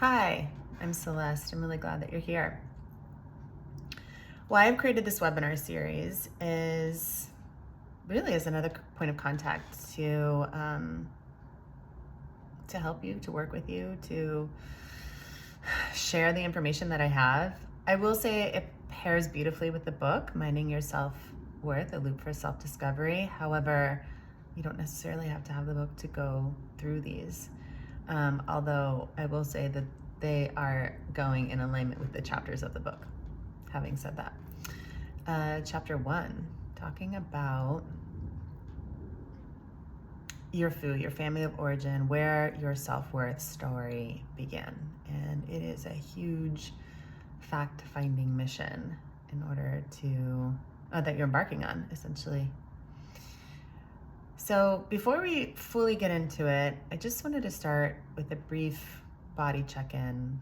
Hi, I'm Celeste. I'm really glad that you're here. Why I've created this webinar series is really as another point of contact to help you, to work with you, to share the information that I have. I will say it pairs beautifully with the book, Minding Your Self-Worth, A Loop for Self-Discovery. However, you don't necessarily have to have the book to go through these. Although I will say that they are going in alignment with the chapters of the book. Having said that, chapter 1, talking about your food, your family of origin, where your self-worth story began. And it is a huge fact-finding mission in order to, that you're embarking on, essentially. So before we fully get into it, I just wanted to start with a brief body check-in,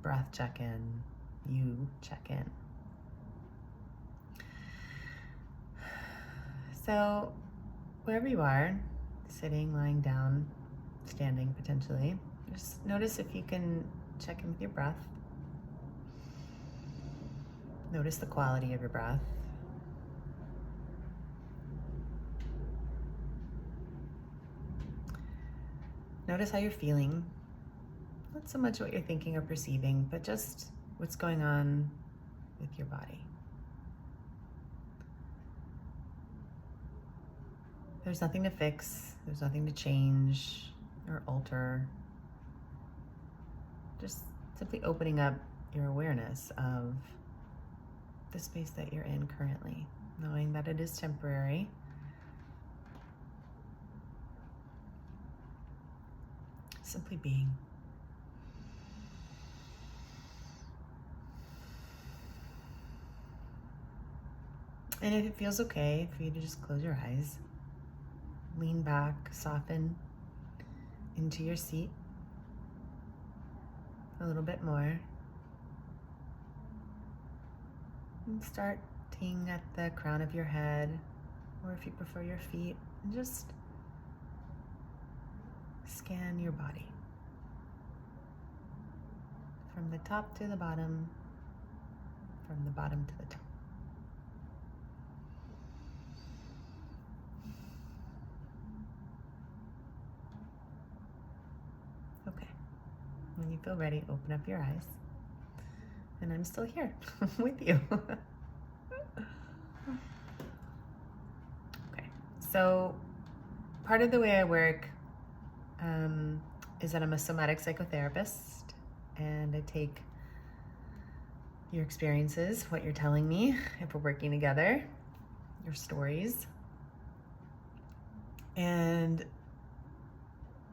breath check-in, you check-in. So wherever you are, sitting, lying down, standing potentially, just notice if you can check in with your breath. Notice the quality of your breath. Notice how you're feeling. Not so much what you're thinking or perceiving, but just what's going on with your body. There's nothing to fix, there's nothing to change or alter. Just simply opening up your awareness of the space that you're in currently, knowing that it is temporary. Simply being. And if it feels okay for you to just close your eyes, lean back, soften into your seat a little bit more, and starting at the crown of your head, or if you prefer your feet, and just scan your body from the top to the bottom, from the bottom to the top. Okay, when you feel ready, open up your eyes, and I'm still here with you. Okay, so part of the way I work is that I'm a somatic psychotherapist, and I take your experiences, what you're telling me, if we're working together, your stories, and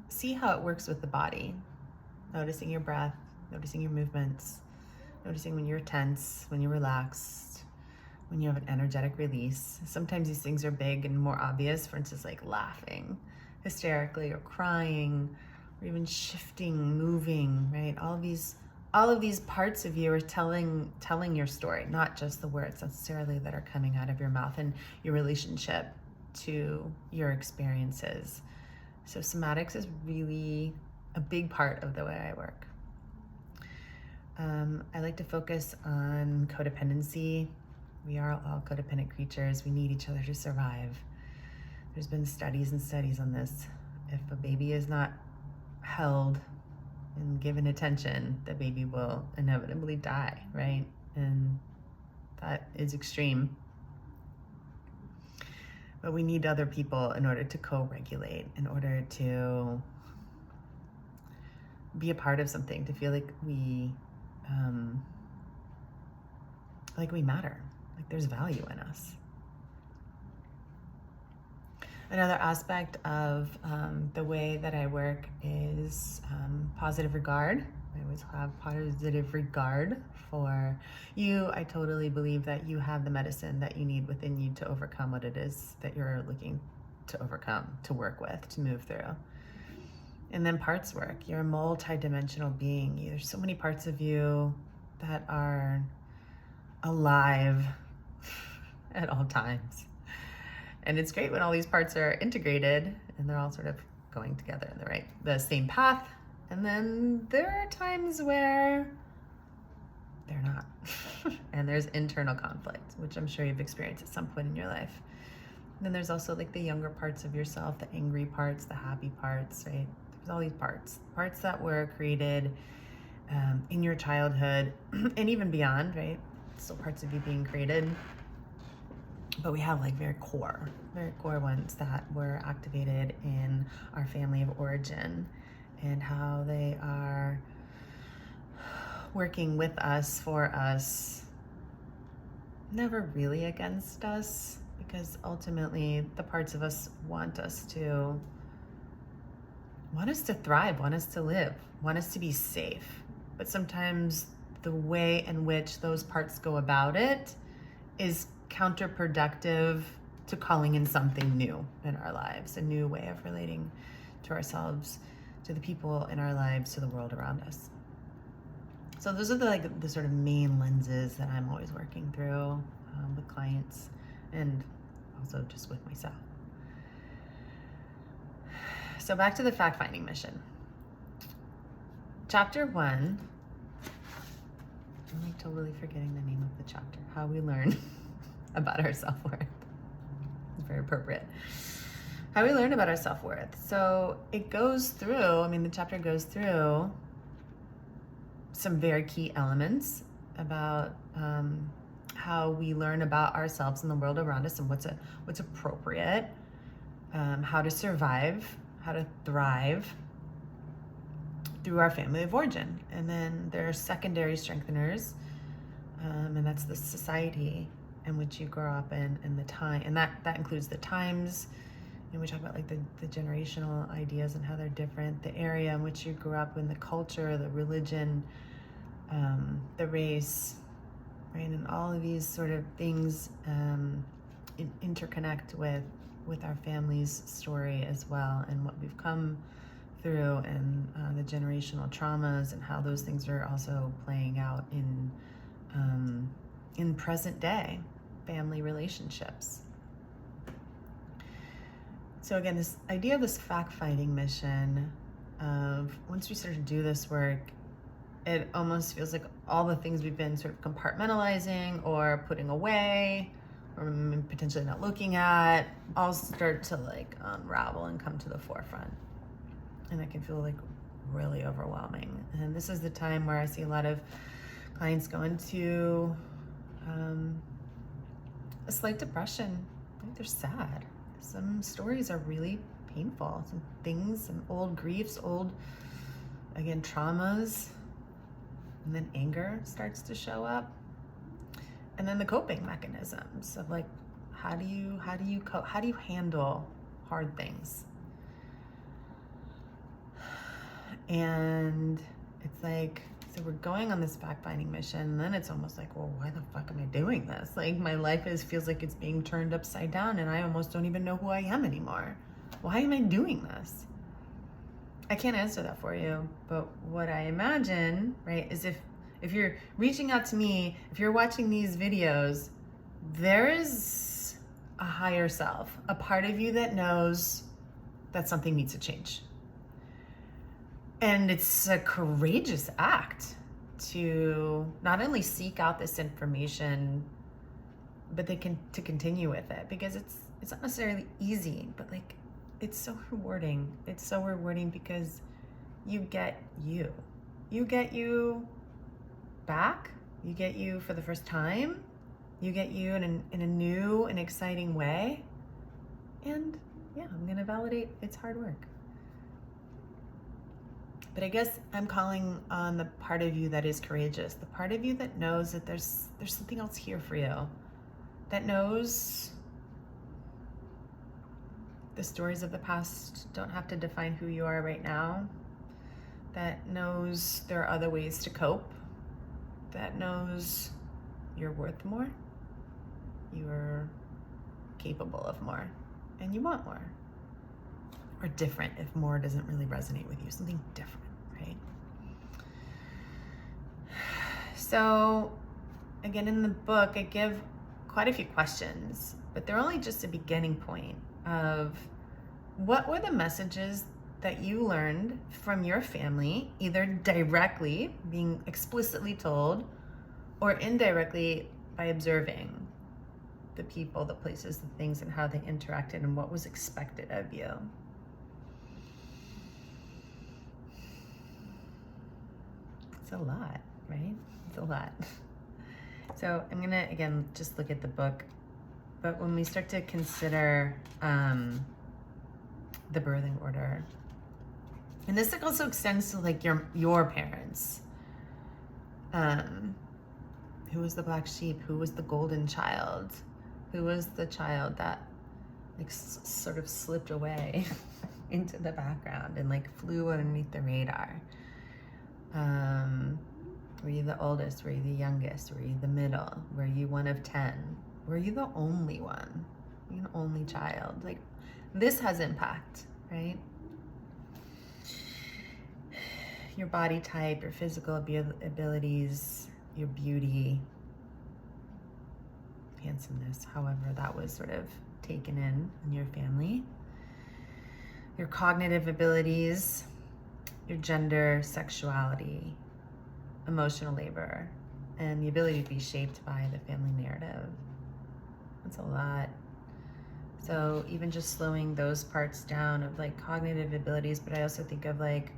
see how it works with the body. Noticing your breath, noticing your movements, noticing when you're tense, when you're relaxed, when you have an energetic release. Sometimes these things are big and more obvious, for instance, like laughing hysterically or crying, or even shifting, moving, right? All of these parts of you are telling your story, not just the words necessarily that are coming out of your mouth, and your relationship to your experiences. So somatics is really a big part of the way I work. I like to focus on codependency. We are all codependent creatures. We need each other to survive. There's been studies and studies on this. If a baby is not held and given attention, the baby will inevitably die, right? And that is extreme. But we need other people in order to co-regulate, in order to be a part of something, to feel like we matter, like there's value in us. Another aspect of the way that I work is positive regard. I always have positive regard for you. I totally believe that you have the medicine that you need within you to overcome what it is that you're looking to overcome, to work with, to move through. And then parts work. You're a multi-dimensional being. There's so many parts of you that are alive at all times. And it's great when all these parts are integrated and they're all sort of going together in the same path And then there are times where they're not. And there's internal conflict, which I'm sure you've experienced at some point in your life. And then there's also like the younger parts of yourself, the angry parts, the happy parts, right? There's all these parts that were created in your childhood and even beyond, right? Still parts of you being created. But we have like very core ones that were activated in our family of origin, and how they are working with us, for us, never really against us, because ultimately the parts of us want us to thrive, want us to live, want us to be safe. But sometimes the way in which those parts go about it is counterproductive to calling in something new in our lives, a new way of relating to ourselves, to the people in our lives, to the world around us. So those are the sort of main lenses that I'm always working through with clients, and also just with myself. So back to the fact-finding mission. Chapter 1, I'm like totally forgetting the name of the chapter, how we learn about our self-worth. It's very appropriate. How we learn about our self-worth. So it goes through, the chapter goes through some very key elements about how we learn about ourselves and the world around us, and what's appropriate, how to survive, how to thrive through our family of origin. And then there are secondary strengtheners, and that's the society in which you grow up in, and the time, and that includes the times. And we talk about like the generational ideas and how they're different, the area in which you grew up in, the culture, the religion, the race, right? And all of these sort of things interconnect with our family's story as well, and what we've come through, and the generational traumas, and how those things are also playing out in present day family relationships. So again, this idea of this fact-finding mission of, once we start to do this work, it almost feels like all the things we've been sort of compartmentalizing or putting away, or potentially not looking at, all start to like unravel and come to the forefront. And it can feel like really overwhelming. And this is the time where I see a lot of clients go into a slight depression. Like they're sad. Some stories are really painful. Some things, some old griefs, again, traumas. And then anger starts to show up. And then the coping mechanisms of like, how do you cope? How do you handle hard things? And it's like, so we're going on this fact-finding mission, and then it's almost like, well, why the fuck am I doing this? Like, my life feels like it's being turned upside down, and I almost don't even know who I am anymore. Why am I doing this? I can't answer that for you, but what I imagine, right, is if you're reaching out to me, if you're watching these videos, there is a higher self, a part of you that knows that something needs to change. And it's a courageous act to not only seek out this information, but to continue with it, because it's not necessarily easy, but like, it's so rewarding. It's so rewarding because you get you. You get you back. You get you for the first time. You get you in a new and exciting way. And yeah, I'm gonna validate it's hard work. But I guess I'm calling on the part of you that is courageous, the part of you that knows that there's something else here for you, that knows the stories of the past don't have to define who you are right now, that knows there are other ways to cope, that knows you're worth more, you're capable of more, and you want more. Or different, if more doesn't really resonate with you, something different, right? So again, in the book, I give quite a few questions, but they're only just a beginning point of what were the messages that you learned from your family, either directly, being explicitly told, or indirectly by observing the people, the places, the things, and how they interacted and what was expected of you. It's a lot, right? It's a lot. So I'm gonna, again, just look at the book. But when we start to consider the birthing order, and this also extends to like your parents. Who was the black sheep? Who was the golden child? Who was the child that like sort of slipped away into the background and like flew underneath the radar? Were you the oldest? Were you the youngest? Were you the middle? Were you one of 10? Were you the only one? Were you an only child? Like, this has impact, right? Your body type, your physical abilities, your beauty, handsomeness, however that was sort of taken in your family. Your cognitive abilities, your gender, sexuality, emotional labor, and the ability to be shaped by the family narrative. That's a lot. So even just slowing those parts down of like cognitive abilities, but I also think of like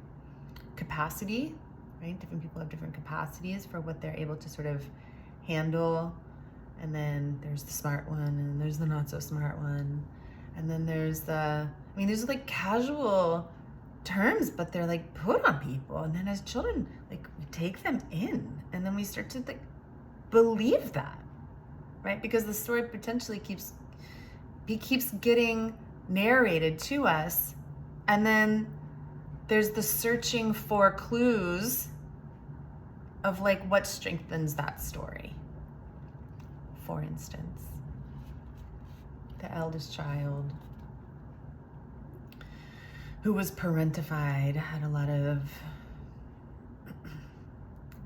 capacity, right? Different people have different capacities for what they're able to sort of handle. And then there's the smart one, and there's the not so smart one. And then there's these are like casual terms, but they're like put on people. And then as children, like we take them in, and then we start to like believe that, right? Because the story potentially keeps getting narrated to us. And then there's the searching for clues of like what strengthens that story. For instance, the eldest child who was parentified had a lot of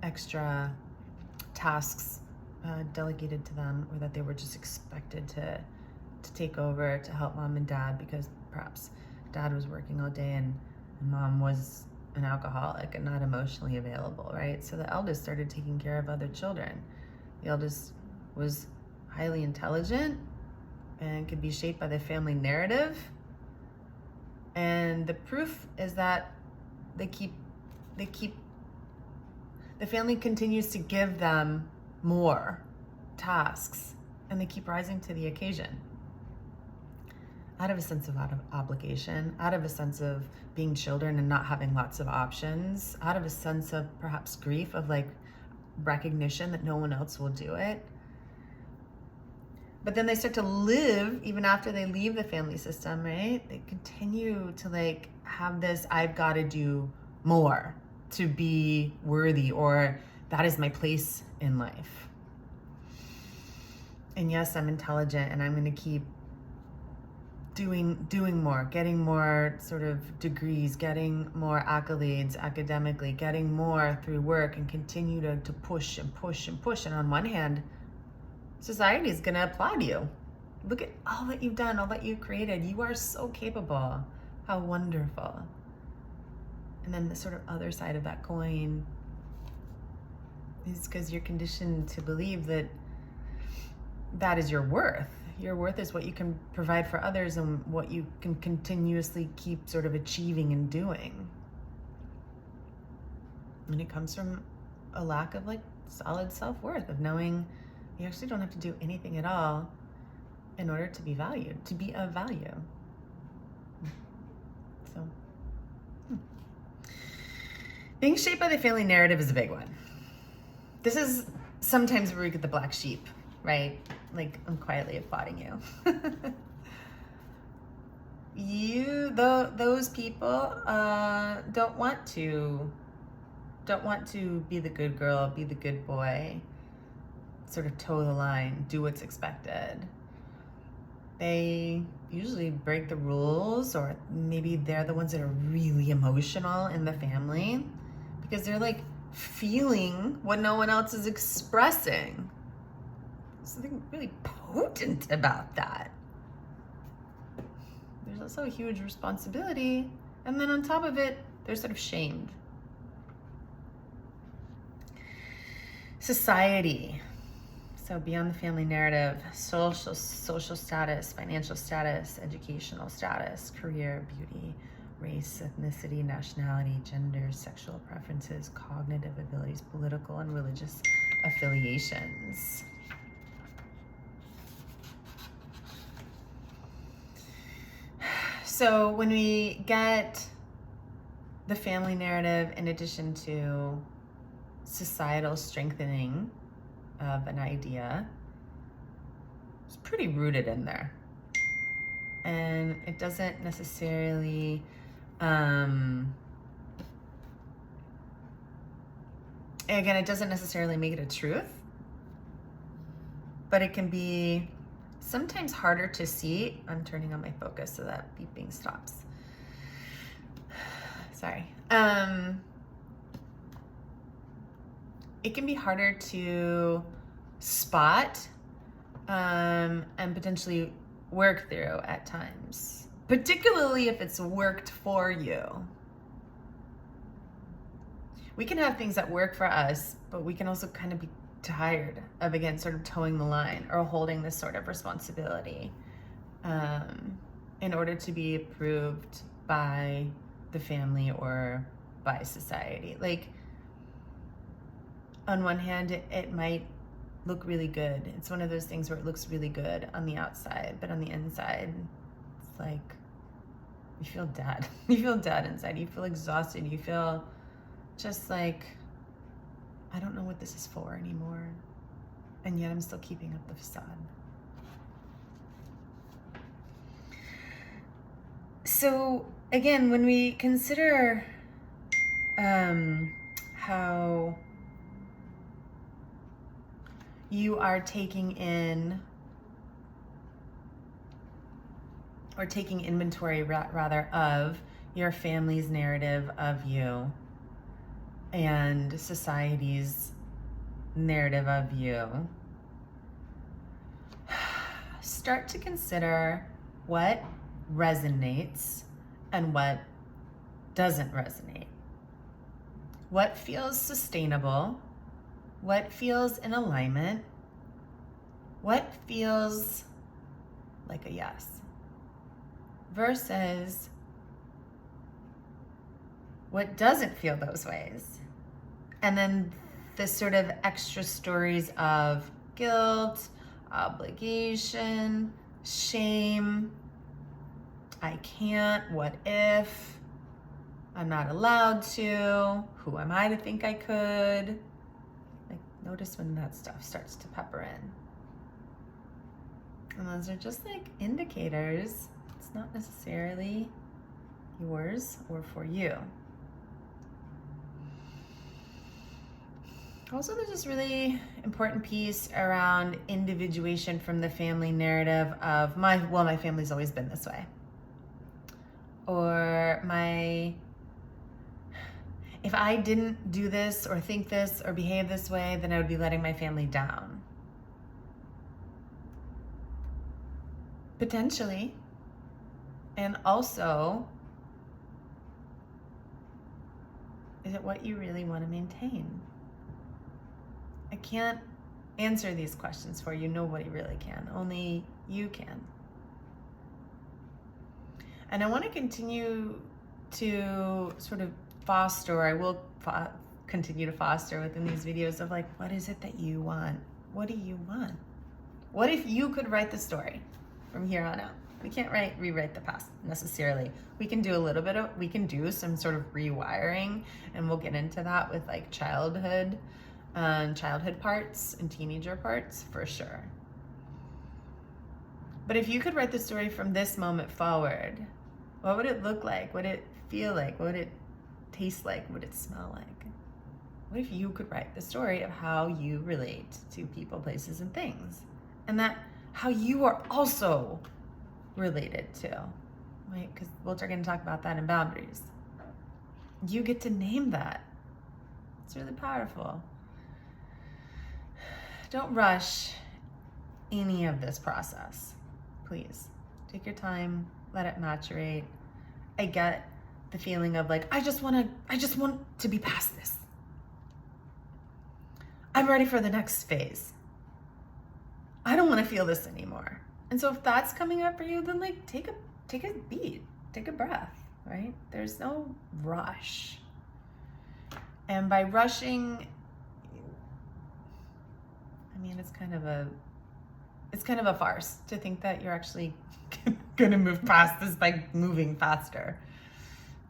extra tasks delegated to them, or that they were just expected to take over to help mom and dad, because perhaps dad was working all day and mom was an alcoholic and not emotionally available, right? So the eldest started taking care of other children. The eldest was highly intelligent and could be shaped by the family narrative. And the proof is that the family continues to give them more tasks, and they keep rising to the occasion. Out of a sense of obligation, out of a sense of being children and not having lots of options, out of a sense of perhaps grief of like recognition that no one else will do it. But then they start to live even after they leave the family system, right? They continue to like have this, I've got to do more to be worthy, or that is my place in life. And yes, I'm intelligent and I'm going to keep doing more, getting more sort of degrees, getting more accolades academically, getting more through work, and continue to push and push and push. And on one hand, society is going to applaud you. Look at all that you've done, all that you've created. You are so capable. How wonderful. And then the sort of other side of that coin is because you're conditioned to believe that that is your worth. Your worth is what you can provide for others and what you can continuously keep sort of achieving and doing. And it comes from a lack of like solid self-worth, of knowing you actually don't have to do anything at all in order to be valued, to be of value. So, being shaped by the family narrative is a big one. This is sometimes where we get the black sheep, right? Like, I'm quietly applauding you. Those people don't want to be the good girl, be the good boy, sort of toe the line, do what's expected. They usually break the rules, or maybe they're the ones that are really emotional in the family because they're like feeling what no one else is expressing. There's something really about that. There's also a huge responsibility And then on top of it, they're sort of shamed. Society. So beyond the family narrative, social status, financial status, educational status, career, beauty, race, ethnicity, nationality, gender, sexual preferences, cognitive abilities, political and religious affiliations. So when we get the family narrative in addition to societal strengthening of an idea, it's pretty rooted in there. And it doesn't necessarily again, it doesn't necessarily make it a truth, but it can be sometimes harder to see. I'm turning on my focus so that beeping stops. Sorry. It can be harder to spot and potentially work through at times, particularly if it's worked for you. We can have things that work for us, but we can also kind of be tired of, again, sort of towing the line or holding this sort of responsibility in order to be approved by the family or by society. Like, on one hand, it might look really good. It's one of those things where it looks really good on the outside, but on the inside, it's like you feel dead. You feel dead inside. You feel exhausted. You feel just like, I don't know what this is for anymore. And yet I'm still keeping up the facade. So again, when we consider how you are taking in, or taking inventory rather of your family's narrative of you and society's narrative of you, start to consider what resonates and what doesn't resonate. What feels sustainable? What feels in alignment? What feels like a yes? Versus what doesn't feel those ways. And then the sort of extra stories of guilt, obligation, shame, I can't, what if, I'm not allowed to, who am I to think I could? Like, notice when that stuff starts to pepper in. And those are just like indicators. It's not necessarily yours or for you. Also, there's this really important piece around individuation from the family narrative of my family's always been this way. Or if I didn't do this or think this or behave this way, then I would be letting my family down. Potentially. And also, is it what you really want to maintain? I can't answer these questions for you. Nobody really can. Only you can. And I want to continue to sort of foster, I will continue to foster within these videos of like, what is it that you want? What do you want? What if you could write the story from here on out? We can't rewrite the past necessarily. We can do we can do some sort of rewiring, and we'll get into that with like childhood parts and teenager parts for sure. But if you could write the story from this moment forward, what would it look like? What would it feel like? What would it taste like? What would it smell like? What if you could write the story of how you relate to people, places, and things? And that how you are also related to, right? Because we're going to talk about that in boundaries. You get to name that. It's really powerful. Don't rush any of this process, please. Take your time, let it maturate. I get the feeling of like, I just want to be past this. I'm ready for the next phase. I don't want to feel this anymore. And so if that's coming up for you, then like take a beat, take a breath, right? There's no rush. And by rushing, I mean, it's kind of a farce to think that you're actually going to move past this by moving faster.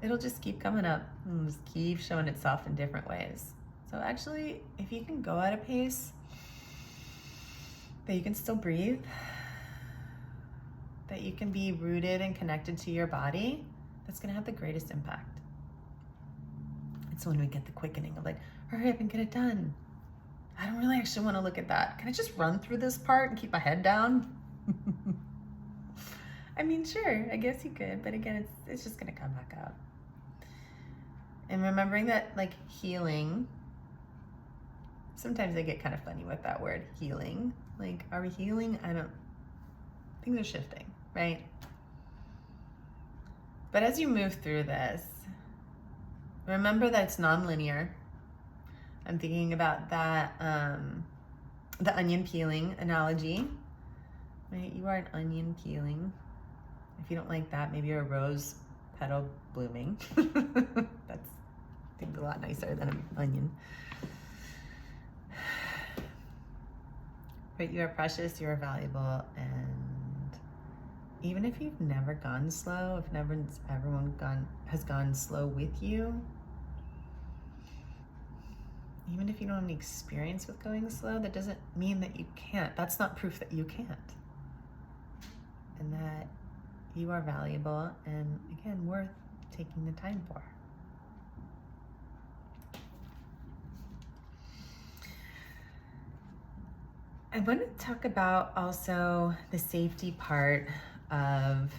It'll just keep coming up and just keep showing itself in different ways. So actually, if you can go at a pace that you can still breathe, that you can be rooted and connected to your body, that's going to have the greatest impact. It's when we get the quickening of like, hurry up and get it done. I don't really actually want to look at that. Can I just run through this part and keep my head down? I mean, sure, I guess you could, but again, it's just going to come back up. And remembering that like healing, sometimes I get kind of funny with that word, healing. Like, are we healing? Things are shifting, right? But as you move through this, remember that it's non-linear. I'm thinking about that, the onion peeling analogy, right? You are an onion peeling. If you don't like that, maybe you're a rose petal blooming. That's, I think, a lot nicer than an onion. But you are precious, you are valuable, and even if you've never gone slow, if everyone has gone slow with you, even if you don't have any experience with going slow, that doesn't mean that you can't. That's not proof that you can't. And that you are valuable and, again, worth taking the time for. I want to talk about also the safety part of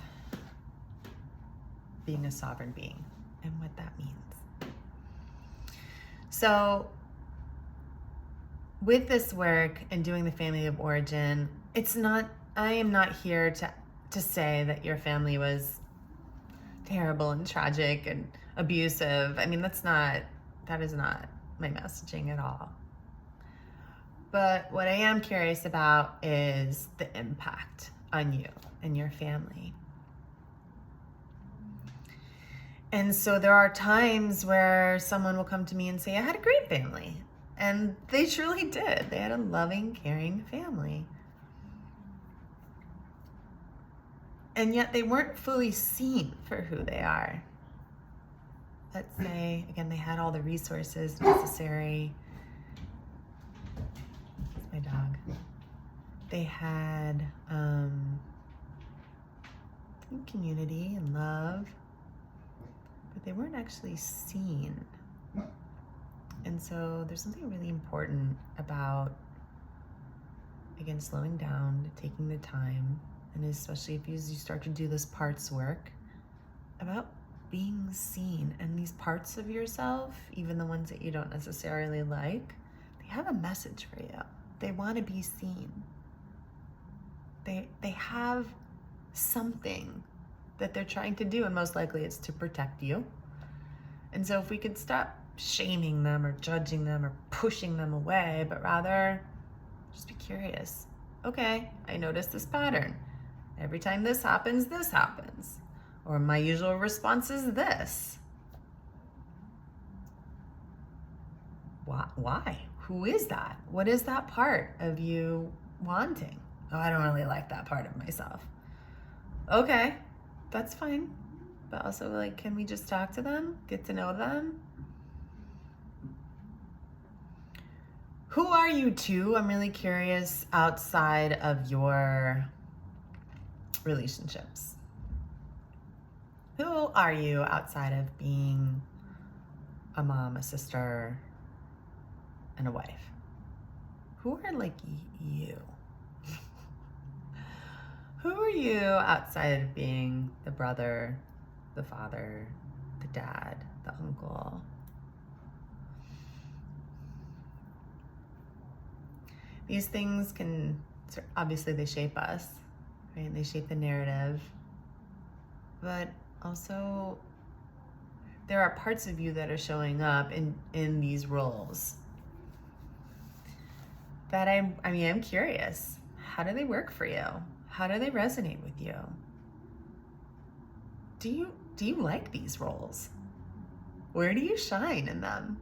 being a sovereign being and what that means. So with this work and doing the family of origin, I am not here to say that your family was terrible and tragic and abusive. I mean, that is not my messaging at all. But what I am curious about is the impact on you and your family. And so there are times where someone will come to me and say, I had a great family. And they truly did. They had a loving, caring family. And yet they weren't fully seen for who they are. Let's say, again, they had all the resources necessary. That's my dog. They had community and love, but they weren't actually seen. And so there's something really important about, again, slowing down, taking the time, and especially if you start to do this parts work, about being seen. And these parts of yourself, even the ones that you don't necessarily like, they have a message for you. They want to be seen. They have something that they're trying to do, and most likely it's to protect you. And so if we could stop shaming them or judging them or pushing them away, but rather just be curious. Okay, I noticed this pattern. Every time this happens. Or my usual response is this. Why? Who is that? What is that part of you wanting? Oh, I don't really like that part of myself. Okay, that's fine. But also, like, can we just talk to them? Get to know them? Who are you too? I'm really curious outside of your relationships. Who are you outside of being a mom, a sister, and a wife? Who are like you? Who are you outside of being the brother, the father, the dad, the uncle? These things obviously they shape us, right? They shape the narrative, but also there are parts of you that are showing up in these roles that I'm curious. How do they work for you? How do they resonate with you? Do you like these roles? Where do you shine in them?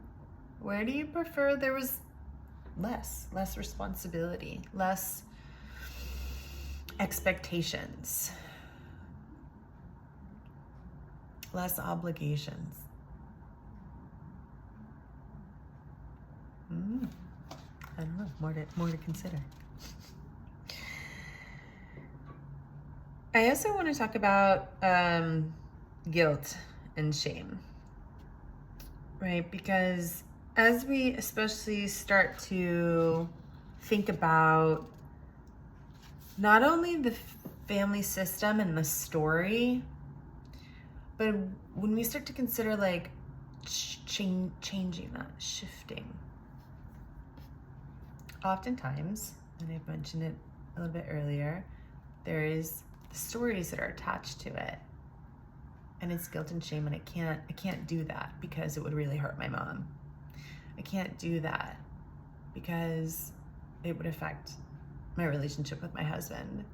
Where do you prefer there was less responsibility, less expectations, less obligations? I don't know, more to consider. I also want to talk about guilt and shame, right? Because as we especially start to think about not only the family system and the story, but when we start to consider like changing that, shifting, oftentimes, and I've mentioned it a little bit earlier, there is the stories that are attached to it, and it's guilt and shame, and I can't do that because it would really hurt my mom. I can't do that because it would affect my relationship with my husband.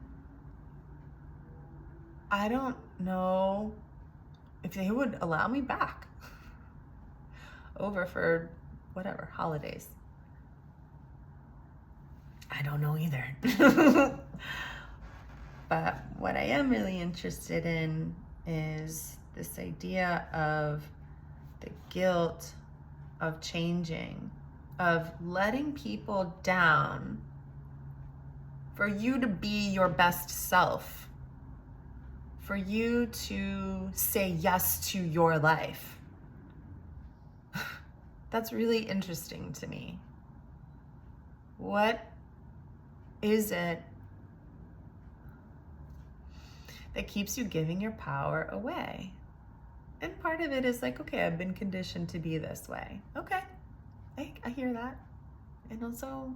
I don't know if they would allow me back over for whatever, holidays. I don't know either. But what I am really interested in is this idea of the guilt of changing, of letting people down for you to be your best self, for you to say yes to your life. That's really interesting to me. What is it that keeps you giving your power away? And part of it is like, okay, I've been conditioned to be this way. Okay, I hear that. And also,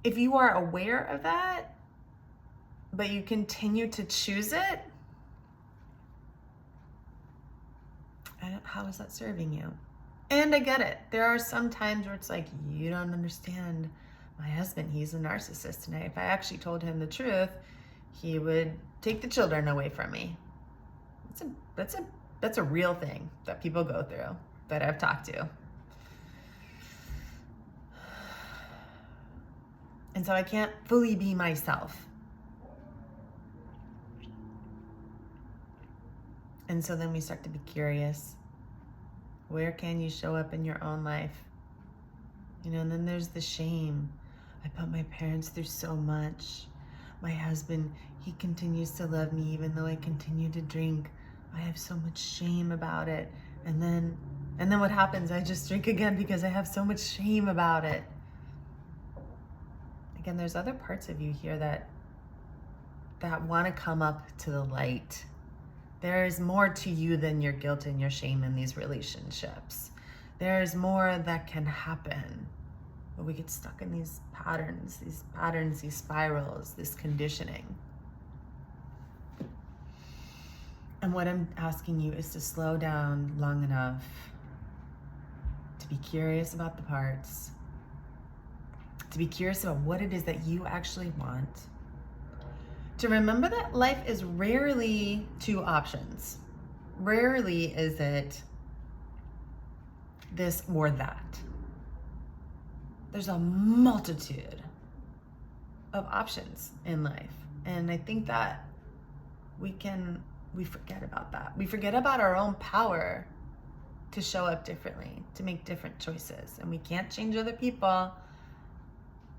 if you are aware of that, but you continue to choose it, how is that serving you? And I get it. There are some times where it's like, you don't understand my husband. He's a narcissist. And if I actually told him the truth, he would take the children away from me. That's a real thing that people go through, that I've talked to. And so I can't fully be myself. And so then we start to be curious. Where can you show up in your own life? You know, and then there's the shame. I put my parents through so much. My husband, he continues to love me even though I continue to drink. I have so much shame about it. And then what happens? I just drink again because I have so much shame about it. Again, there's other parts of you here that want to come up to the light. There is more to you than your guilt and your shame in these relationships. There's more that can happen. But we get stuck in these patterns, these spirals, this conditioning. And what I'm asking you is to slow down long enough to be curious about the parts, to be curious about what it is that you actually want, to remember that life is rarely two options. Rarely is it this or that. There's a multitude of options in life. And I think that we forget about that. We forget about our own power to show up differently, to make different choices. And we can't change other people.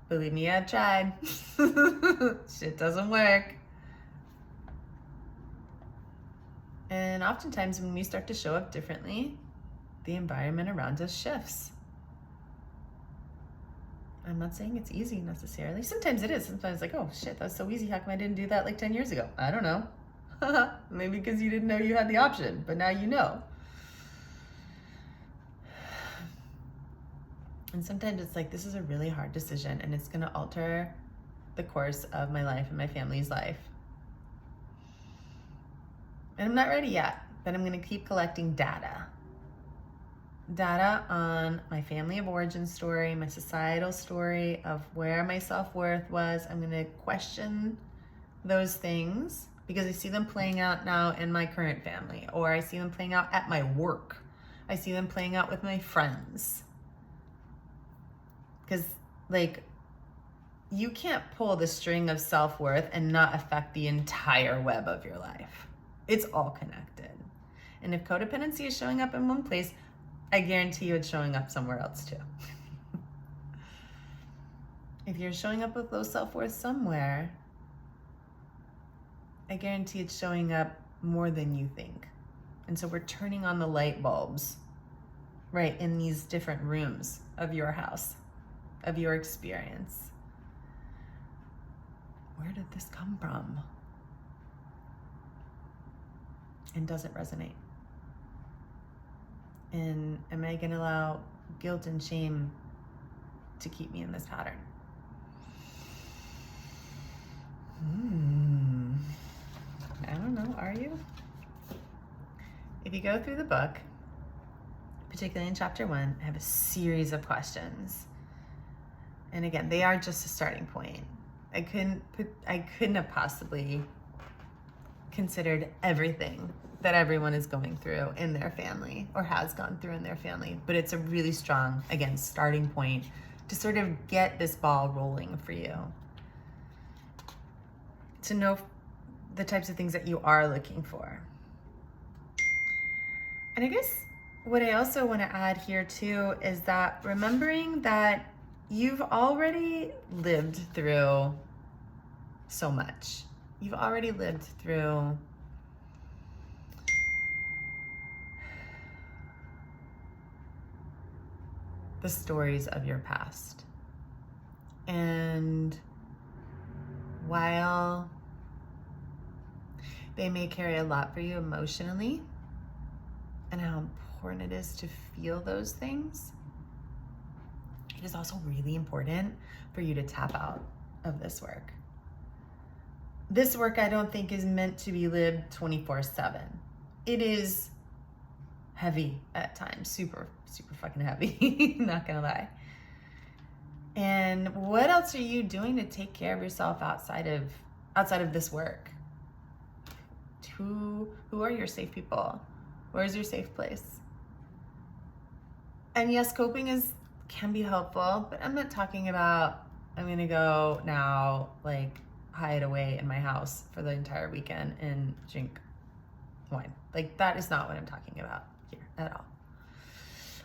Believe me, I've tried. Shit doesn't work. And oftentimes when we start to show up differently, the environment around us shifts. I'm not saying it's easy necessarily. Sometimes it is. Sometimes like, oh shit, that's so easy. How come I didn't do that like 10 years ago? I don't know. Maybe because you didn't know you had the option, but now you know. And sometimes it's like, this is a really hard decision and it's going to alter the course of my life and my family's life. And I'm not ready yet. that I'm going to keep collecting data. Data on my family of origin story, my societal story of where my self-worth was. I'm going to question those things because I see them playing out now in my current family, or I see them playing out at my work. I see them playing out with my friends. Because, like, you can't pull the string of self-worth and not affect the entire web of your life. It's all connected. And if codependency is showing up in one place, I guarantee you it's showing up somewhere else too. If you're showing up with low self-worth somewhere, I guarantee it's showing up more than you think. And so we're turning on the light bulbs, right, in these different rooms of your house, of your experience. Where did this come from? And does it resonate? And am I going to allow guilt and shame to keep me in this pattern? I don't know, are you? If you go through the book, particularly in chapter 1, I have a series of questions. And again, they are just a starting point. I couldn't have possibly considered everything that everyone is going through in their family or has gone through in their family. But it's a really strong, again, starting point to sort of get this ball rolling for you. To know the types of things that you are looking for. And I guess what I also want to add here too is that remembering that you've already lived through so much. You've already lived through the stories of your past. And while they may carry a lot for you emotionally and how important it is to feel those things, it is also really important for you to tap out of this work. This work, I don't think, is meant to be lived 24/7. It is heavy at times, super fucking heavy, not gonna lie. And what else are you doing to take care of yourself outside of this work? Who are your safe people? Where's your safe place? And yes, coping can be helpful, but I'm not talking about I'm gonna go now like hide away in my house for the entire weekend and drink wine. Like, that is not what I'm talking about here at all.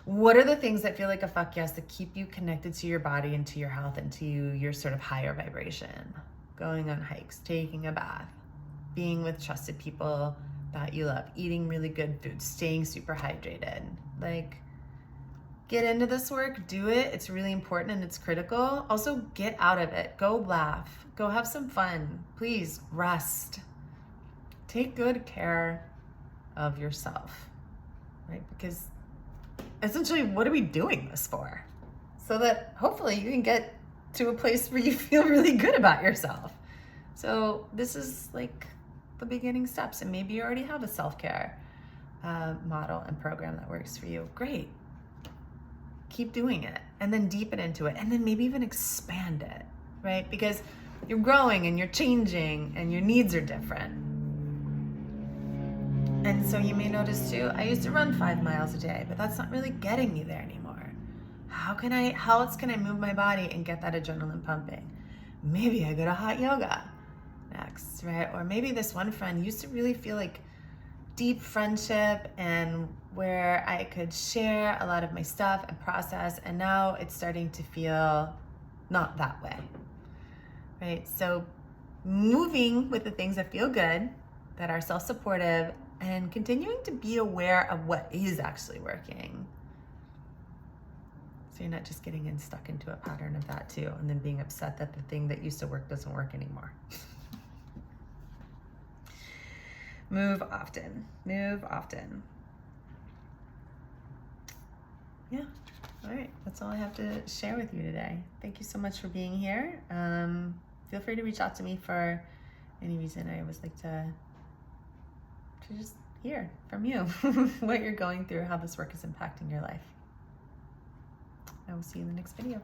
What are the things that feel like a fuck yes that keep you connected to your body and to your health and to your sort of higher vibration? Going on hikes, taking a bath, being with trusted people that you love, eating really good food, staying super hydrated. Like, get into this work, do it. It's really important and it's critical. Also, get out of it. Go laugh. Go have some fun. Please rest. Take good care of yourself, right? Because essentially, what are we doing this for? So that hopefully you can get to a place where you feel really good about yourself. So this is like the beginning steps, and maybe you already have a self-care model and program that works for you. Great. Keep doing it, and then deepen into it, and then maybe even expand it, right? Because you're growing and you're changing and your needs are different. And so you may notice too, I used to run 5 miles a day, but that's not really getting me there anymore. How else can I move my body and get that adrenaline pumping? Maybe I go to hot yoga next, right? Or maybe this one friend used to really feel like deep friendship and where I could share a lot of my stuff and process, and now it's starting to feel not that way, right? So moving with the things that feel good, that are self-supportive, and continuing to be aware of what is actually working. So you're not just getting stuck into a pattern of that too, and then being upset that the thing that used to work doesn't work anymore. Move often. Move often. Yeah. All right. That's all I have to share with you today. Thank you so much for being here. Feel free to reach out to me for any reason. I always like to just hear from you what you're going through, how this work is impacting your life. I will see you in the next video.